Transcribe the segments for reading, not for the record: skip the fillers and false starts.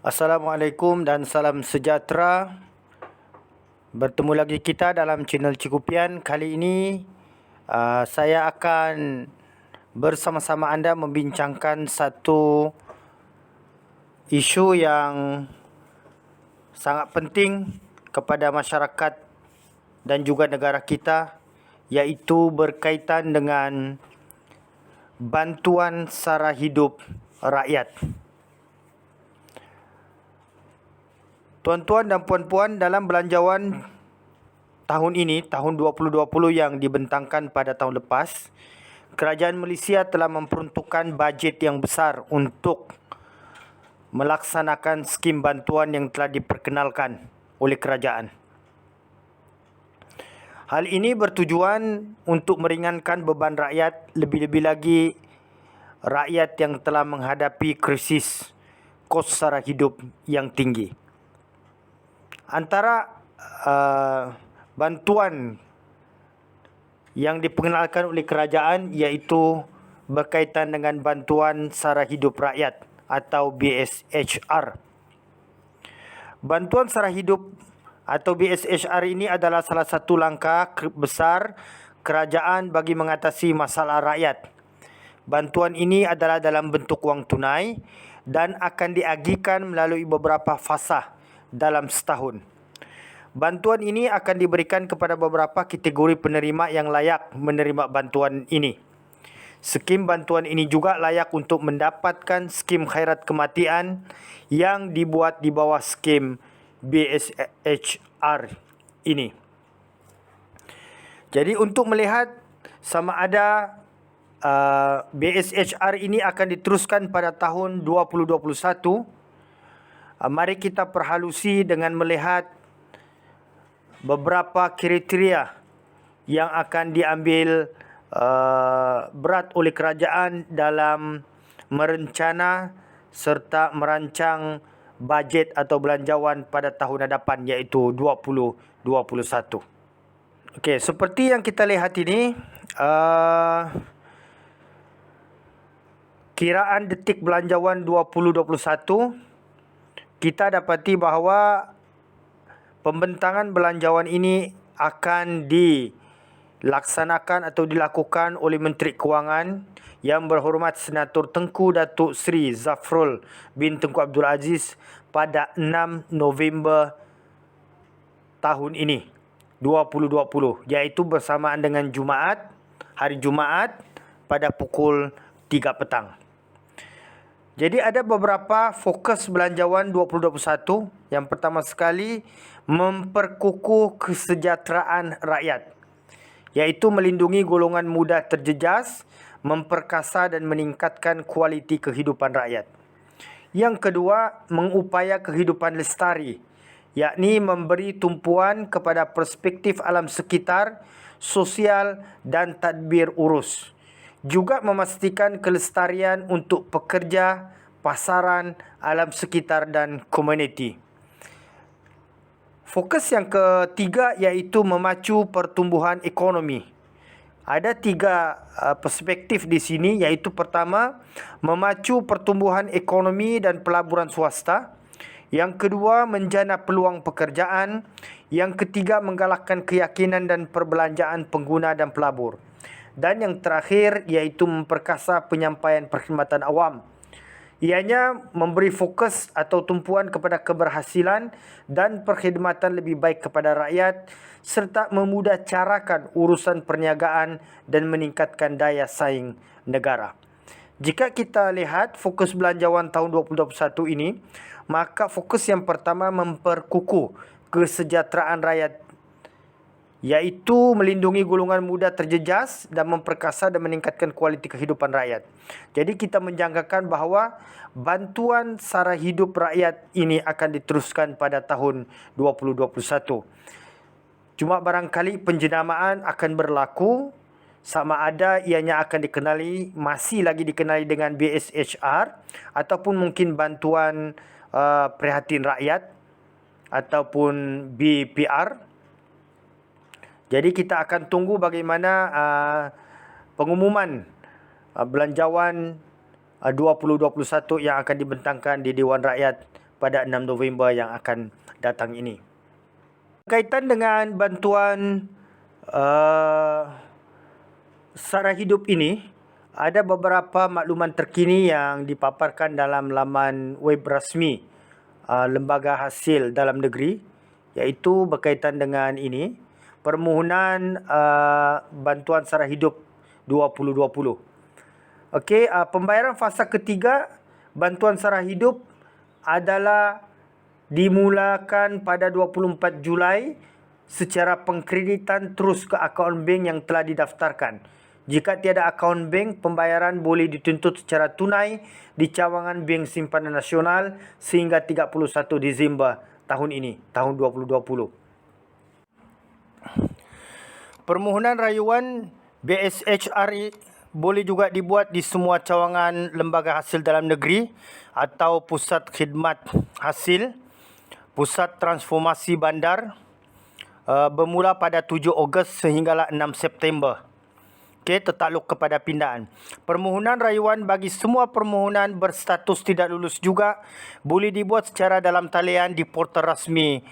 Assalamualaikum dan salam sejahtera. Bertemu lagi kita dalam channel Cikupian. Kali ini saya akan bersama-sama anda membincangkan satu isu yang sangat penting kepada masyarakat dan juga negara kita, iaitu berkaitan dengan bantuan sara hidup rakyat. Tuan-tuan dan puan-puan, dalam belanjawan tahun ini, tahun 2020 yang dibentangkan pada tahun lepas, kerajaan Malaysia telah memperuntukkan bajet yang besar untuk melaksanakan skim bantuan yang telah diperkenalkan oleh kerajaan. Hal ini bertujuan untuk meringankan beban rakyat, lebih-lebih lagi rakyat yang telah menghadapi krisis kos sara hidup yang tinggi. Antara bantuan yang diperkenalkan oleh kerajaan iaitu berkaitan dengan bantuan sara hidup rakyat atau BSHR. Bantuan sara hidup atau BSHR ini adalah salah satu langkah besar kerajaan bagi mengatasi masalah rakyat. Bantuan ini adalah dalam bentuk wang tunai dan akan diagihkan melalui beberapa fasa dalam setahun. Bantuan ini akan diberikan kepada beberapa kategori penerima yang layak menerima bantuan ini. Skim bantuan ini juga layak untuk mendapatkan skim khairat kematian yang dibuat di bawah skim BSHR ini. Jadi untuk melihat sama ada BSHR ini akan diteruskan pada tahun 2021, mari kita perhalusi dengan melihat beberapa kriteria yang akan diambil berat oleh kerajaan dalam merencana serta merancang bajet atau belanjawan pada tahun hadapan, iaitu 2021. Okey, seperti yang kita lihat ini, kiraan detik belanjawan 2021, kita dapati bahawa pembentangan belanjawan ini akan dilaksanakan atau dilakukan oleh Menteri Kewangan Yang Berhormat Senator Tengku Datuk Seri Zafrul bin Tunku Abdul Aziz pada 6 November tahun ini 2020, iaitu bersamaan dengan hari Jumaat pada pukul 3 petang. Jadi ada beberapa fokus belanjawan 2021. Yang pertama sekali, memperkukuh kesejahteraan rakyat, iaitu melindungi golongan muda terjejas, memperkasa dan meningkatkan kualiti kehidupan rakyat. Yang kedua, mengupaya kehidupan lestari, yakni memberi tumpuan kepada perspektif alam sekitar, sosial dan tadbir urus. Juga memastikan kelestarian untuk pekerja, pasaran, alam sekitar dan komuniti. Fokus yang ketiga iaitu memacu pertumbuhan ekonomi. Ada 3 perspektif di sini, iaitu pertama, memacu pertumbuhan ekonomi dan pelaburan swasta. Yang kedua, menjana peluang pekerjaan. Yang ketiga, menggalakkan keyakinan dan perbelanjaan pengguna dan pelabur. Dan yang terakhir iaitu memperkasa penyampaian perkhidmatan awam. Ianya memberi fokus atau tumpuan kepada keberhasilan dan perkhidmatan lebih baik kepada rakyat serta memudahcarakan urusan perniagaan dan meningkatkan daya saing negara. Jika kita lihat fokus belanjawan tahun 2021 ini, maka fokus yang pertama memperkukuh kesejahteraan rakyat, iaitu melindungi golongan muda terjejas dan memperkasa dan meningkatkan kualiti kehidupan rakyat. Jadi kita menjangkakan bahawa bantuan sara hidup rakyat ini akan diteruskan pada tahun 2021. Cuma barangkali penjenamaan akan berlaku, sama ada ianya akan masih lagi dikenali dengan BSHR ataupun mungkin bantuan prihatin rakyat ataupun BPR. Jadi kita akan tunggu bagaimana pengumuman belanjawan 2021 yang akan dibentangkan di Dewan Rakyat pada 6 November yang akan datang ini. Berkaitan dengan bantuan sara hidup ini, ada beberapa makluman terkini yang dipaparkan dalam laman web rasmi Lembaga Hasil Dalam Negeri, iaitu berkaitan dengan ini, permohonan bantuan sara hidup 2020. Okey, pembayaran fasa ketiga bantuan sara hidup adalah dimulakan pada 24 Julai secara pengkreditan terus ke akaun bank yang telah didaftarkan. Jika tiada akaun bank, pembayaran boleh dituntut secara tunai di cawangan Bank Simpanan Nasional sehingga 31 Disember tahun ini, tahun 2020. Permohonan rayuan BSHR boleh juga dibuat di semua cawangan Lembaga Hasil Dalam Negeri atau Pusat Khidmat Hasil, Pusat Transformasi Bandar, bermula pada 7 Ogos sehinggalah 6 September. Okey, tertakluk kepada pindaan. Permohonan rayuan bagi semua permohonan berstatus tidak lulus juga boleh dibuat secara dalam talian di portal rasmi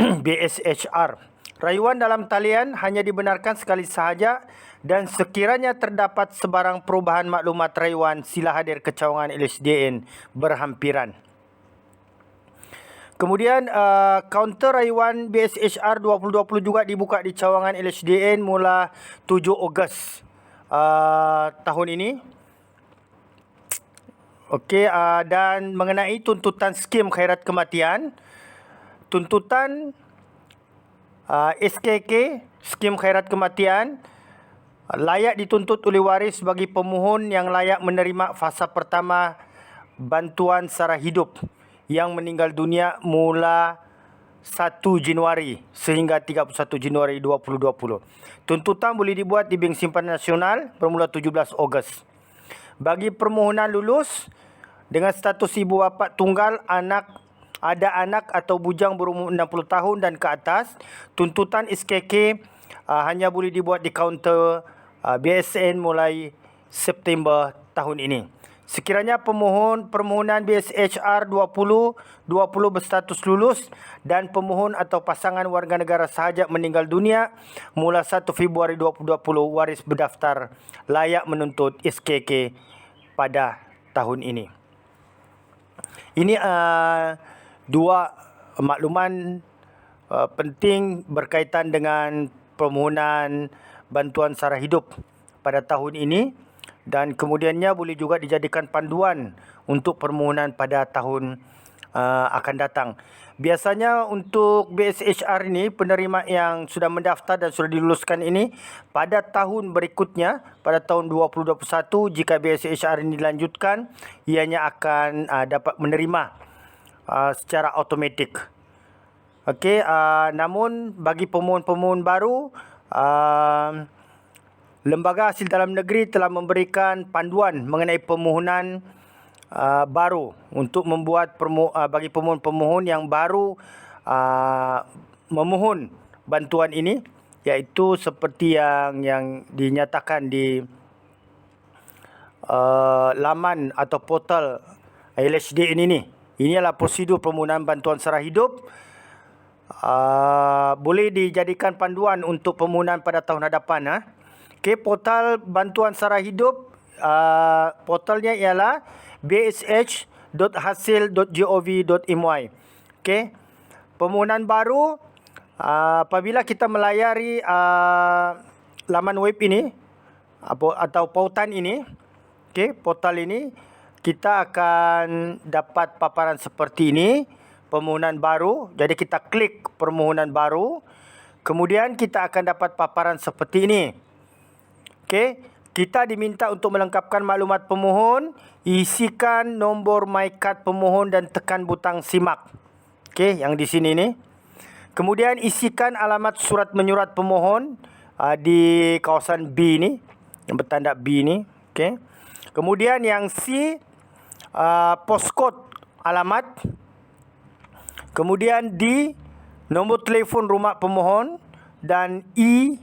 BSHR. Rayuan dalam talian hanya dibenarkan sekali sahaja dan sekiranya terdapat sebarang perubahan maklumat rayuan, sila hadir ke cawangan LHDN berhampiran. Kemudian kaunter rayuan BSHR 2020 juga dibuka di cawangan LHDN mula 7 Ogos tahun ini. Okey, dan mengenai tuntutan skim khairat kematian, tuntutan SKK, skim khairat kematian, layak dituntut oleh waris bagi pemohon yang layak menerima fasa pertama bantuan sara hidup yang meninggal dunia mula 1 Januari sehingga 31 Januari 2020. Tuntutan boleh dibuat di Bank Simpanan Nasional bermula 17 Ogos. Bagi permohonan lulus dengan status ibu bapa tunggal, ada anak atau bujang berumur 60 tahun dan ke atas, tuntutan SKK hanya boleh dibuat di kaunter BSN mulai September tahun ini. Sekiranya permohonan BSHR 2020 berstatus lulus dan pemohon atau pasangan warga negara sahaja meninggal dunia mula 1 Februari 2020, waris berdaftar layak menuntut SKK pada tahun ini. Ini dua makluman penting berkaitan dengan permohonan bantuan sara hidup pada tahun ini, dan kemudiannya boleh juga dijadikan panduan untuk permohonan pada tahun akan datang. Biasanya untuk BSHR ini, penerima yang sudah mendaftar dan sudah diluluskan ini, pada tahun berikutnya, pada tahun 2021, jika BSHR ini dilanjutkan, ianya akan dapat menerima secara automatik. Okey, namun bagi pemohon-pemohon baru, Lembaga Hasil Dalam Negeri telah memberikan panduan mengenai permohonan baru untuk membuat bagi pemohon-pemohon yang baru memohon bantuan ini, iaitu seperti yang dinyatakan di laman atau portal LHDN ini. Ini adalah prosedur permohonan bantuan sara hidup. Boleh dijadikan panduan untuk permohonan pada tahun hadapan. Okey, portal bantuan sara hidup, portalnya ialah bsh.hasil.gov.my. Okey, permohonan baru, apabila kita melayari laman web ini atau pautan ini, okey, portal ini, kita akan dapat paparan seperti ini, permohonan baru. Jadi kita klik permohonan baru, kemudian kita akan dapat paparan seperti ini. Okey, kita diminta untuk melengkapkan maklumat pemohon, isikan nombor my card pemohon dan tekan butang simak. Okey, yang di sini ni. Kemudian isikan alamat surat menyurat pemohon di kawasan B ni, yang bertanda B ni. Okey. Kemudian yang C, postcode alamat. Kemudian D, nombor telefon rumah pemohon, dan E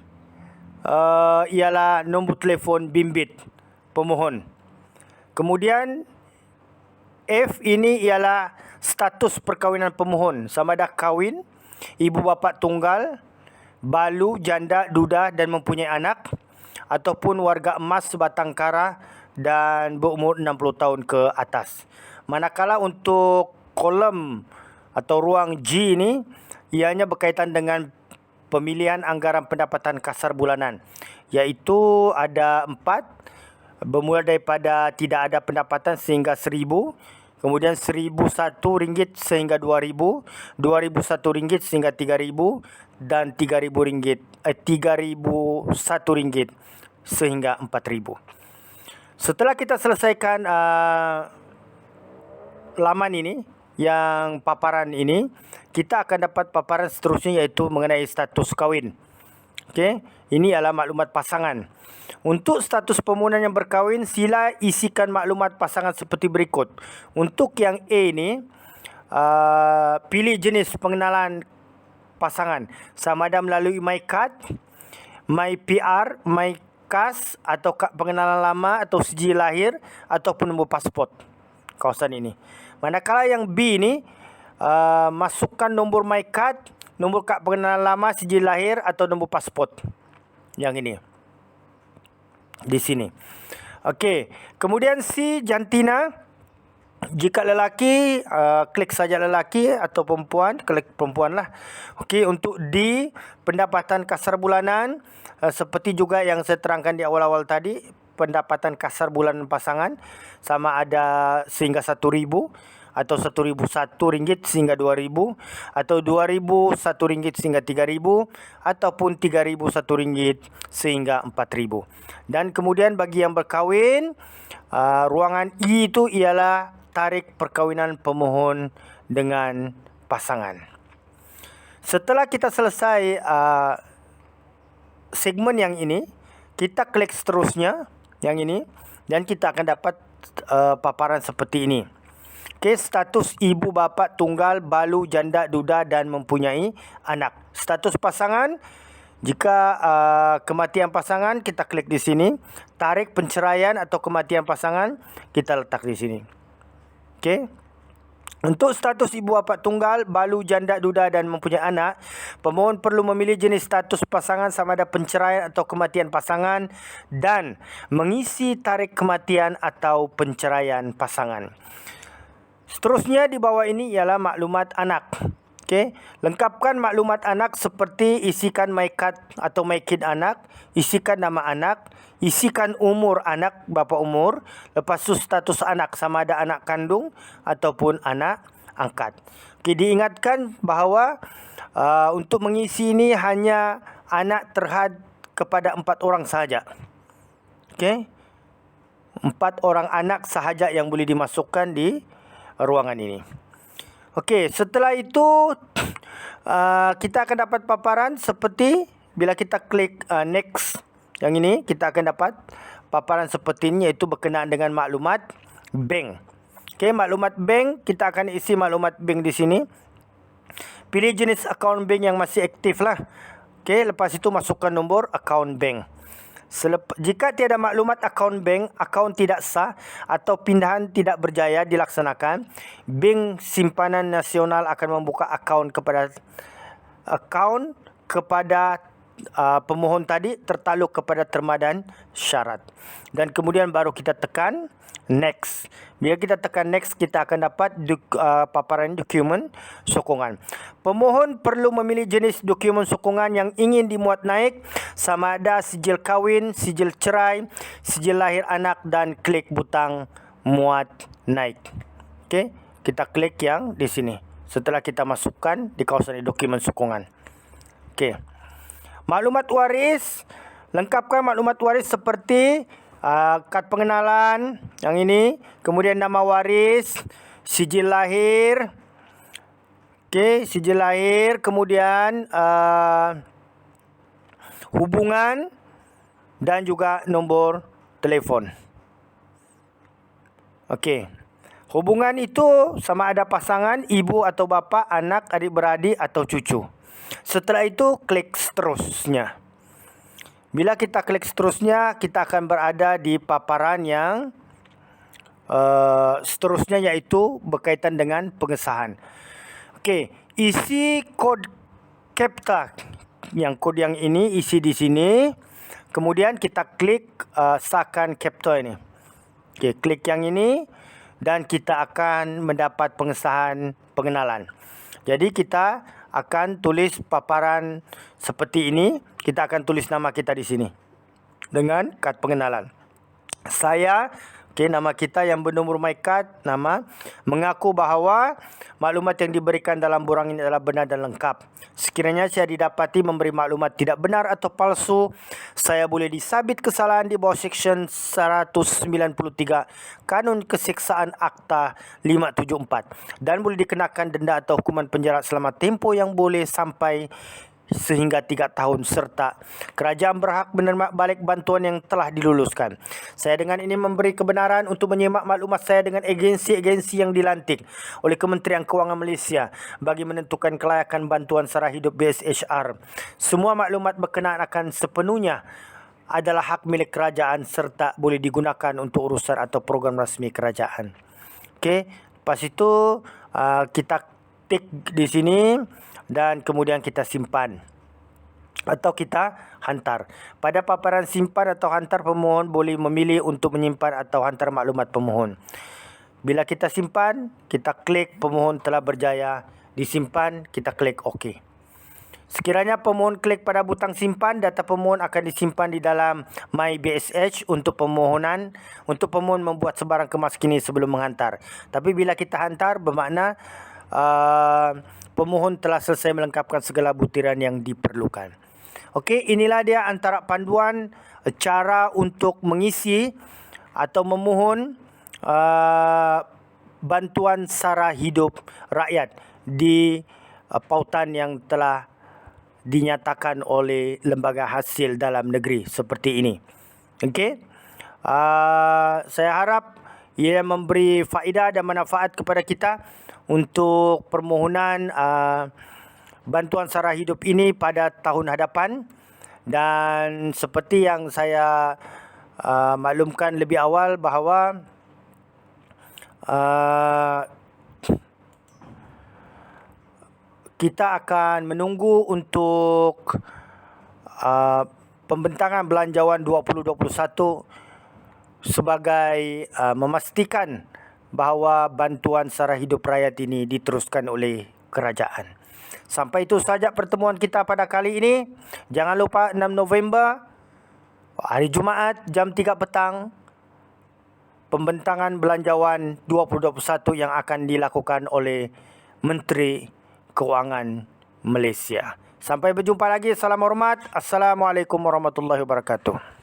ialah nombor telefon bimbit pemohon. Kemudian F ini ialah status perkahwinan pemohon, sama ada kahwin, ibu bapa tunggal, balu, janda, duda dan mempunyai anak, ataupun warga emas sebatang kara dan berumur 60 tahun ke atas. Manakala untuk kolom atau ruang G ini, ianya berkaitan dengan pemilihan anggaran pendapatan kasar bulanan, iaitu ada 4, bermula daripada tidak ada pendapatan sehingga 1,000, kemudian RM1,001 sehingga RM2,000, RM2,001 sehingga RM3,000 dan RM3,001 sehingga RM4,000. Setelah kita selesaikan laman ini, yang paparan ini, kita akan dapat paparan seterusnya iaitu mengenai status kahwin. Okey, ini adalah maklumat pasangan. Untuk status permohonan yang berkahwin, sila isikan maklumat pasangan seperti berikut. Untuk yang A ni, pilih jenis pengenalan pasangan, sama ada melalui MyKad, MyPR, MyKAS atau kad pengenalan lama atau sijil lahir ataupun nombor pasport kawasan ini. Manakala yang B ni, masukkan nombor MyKad, nombor kad pengenalan lama, sijil lahir atau nombor pasport. Yang ini. Di sini. Okey. Kemudian C, jantina. Jika lelaki, klik saja lelaki, atau perempuan, klik perempuan lah. Okey. Untuk D, pendapatan kasar bulanan. Seperti juga yang saya terangkan di awal-awal tadi, pendapatan kasar bulanan pasangan sama ada sehingga RM1,000 atau RM1,001 sehingga RM2,000 atau RM2,001 sehingga RM3,000 ataupun RM3,001 sehingga RM4,000. Dan kemudian bagi yang berkahwin, ruangan E itu ialah tarikh perkahwinan pemohon dengan pasangan. Setelah kita selesai segmen yang ini, kita klik seterusnya yang ini dan kita akan dapat paparan seperti ini. Okey, status ibu bapa tunggal, balu, janda, duda dan mempunyai anak. Status pasangan, jika kematian pasangan, kita klik di sini. Tarikh penceraian atau kematian pasangan, kita letak di sini. Okey. Untuk status ibu bapa tunggal, balu, janda, duda dan mempunyai anak, pemohon perlu memilih jenis status pasangan sama ada penceraian atau kematian pasangan dan mengisi tarikh kematian atau penceraian pasangan. Seterusnya di bawah ini ialah maklumat anak. Okey, lengkapkan maklumat anak seperti isikan MyKad atau MyKid anak, isikan nama anak, isikan umur anak, berapa umur, lepas tu status anak sama ada anak kandung ataupun anak angkat. Okey, diingatkan bahawa untuk mengisi ini hanya anak terhad kepada 4 orang sahaja. Okey, 4 orang anak sahaja yang boleh dimasukkan di ruangan ini. Okey, setelah itu kita akan dapat paparan seperti bila kita klik next yang ini, kita akan dapat paparan seperti ini iaitu berkenaan dengan maklumat bank. Okey, maklumat bank, kita akan isi maklumat bank di sini. Pilih jenis akaun bank yang masih aktif lah. Okey, lepas itu masukkan nombor akaun bank. Jika tiada maklumat akaun bank, akaun tidak sah atau pindahan tidak berjaya dilaksanakan, Bank Simpanan Nasional akan membuka akaun kepada pemohon tadi tertaluk kepada terma dan syarat. Dan kemudian baru kita tekan next. Bila kita tekan next, kita akan dapat paparan dokumen sokongan. Pemohon perlu memilih jenis dokumen sokongan yang ingin dimuat naik, sama ada sijil kahwin, sijil cerai, sijil lahir anak dan klik butang muat naik. Okey, kita klik yang di sini. Setelah kita masukkan di kawasan dokumen sokongan. Okey. Maklumat waris, lengkapkan maklumat waris seperti kad pengenalan yang ini, kemudian nama waris, sijil lahir. Okey, sijil lahir, kemudian hubungan dan juga nombor telefon. Okey. Hubungan itu sama ada pasangan, ibu atau bapa, anak, adik-beradik atau cucu. Setelah itu klik seterusnya. Bila kita klik seterusnya, kita akan berada di paparan yang seterusnya iaitu berkaitan dengan pengesahan. Okey, isi kod CAPTA. Yang kod yang ini isi di sini. Kemudian kita klik sahkan CAPTA ini. Okey, klik yang ini dan kita akan mendapat pengesahan pengenalan. Jadi kita akan tulis paparan seperti ini. Kita akan tulis nama kita di sini dengan kad pengenalan. Saya, nama kita yang bernomor my card, nama, mengaku bahawa maklumat yang diberikan dalam borang ini adalah benar dan lengkap. Sekiranya saya didapati memberi maklumat tidak benar atau palsu, saya boleh disabit kesalahan di bawah Seksyen 193 Kanun Keseksaan Akta 574 dan boleh dikenakan denda atau hukuman penjara selama tempoh yang boleh sampai sehingga 3 tahun serta kerajaan berhak menerima balik bantuan yang telah diluluskan. Saya dengan ini memberi kebenaran untuk menyimak maklumat saya dengan agensi-agensi yang dilantik oleh Kementerian Kewangan Malaysia bagi menentukan kelayakan bantuan sara hidup BSHR. Semua maklumat berkenaan akan sepenuhnya adalah hak milik kerajaan serta boleh digunakan untuk urusan atau program rasmi kerajaan. Okey, lepas itu kita tik di sini dan kemudian kita simpan atau kita hantar. Pada paparan simpan atau hantar, pemohon boleh memilih untuk menyimpan atau hantar maklumat pemohon. Bila kita simpan, kita klik pemohon telah berjaya disimpan, kita klik OK. Sekiranya pemohon klik pada butang simpan, data pemohon akan disimpan di dalam MyBSH untuk pemohon membuat sebarang kemas kini sebelum menghantar. Tapi bila kita hantar, bermakna pemohon telah selesai melengkapkan segala butiran yang diperlukan. Okey, inilah dia antara panduan cara untuk mengisi atau memohon bantuan sara hidup rakyat di pautan yang telah dinyatakan oleh lembaga hasil dalam negeri seperti ini. Okey, saya harap ia memberi faedah dan manfaat kepada kita untuk permohonan bantuan sara hidup ini pada tahun hadapan. Dan seperti yang saya maklumkan lebih awal bahawa kita akan menunggu untuk pembentangan belanjawan 2021 sebagai memastikan bahawa bantuan sara hidup rakyat ini diteruskan oleh kerajaan. Sampai itu sahaja pertemuan kita pada kali ini. Jangan lupa 6 November, hari Jumaat, jam 3 petang, pembentangan belanjawan 2021 yang akan dilakukan oleh Menteri Kewangan Malaysia. Sampai berjumpa lagi. Salam hormat. Assalamualaikum warahmatullahi wabarakatuh.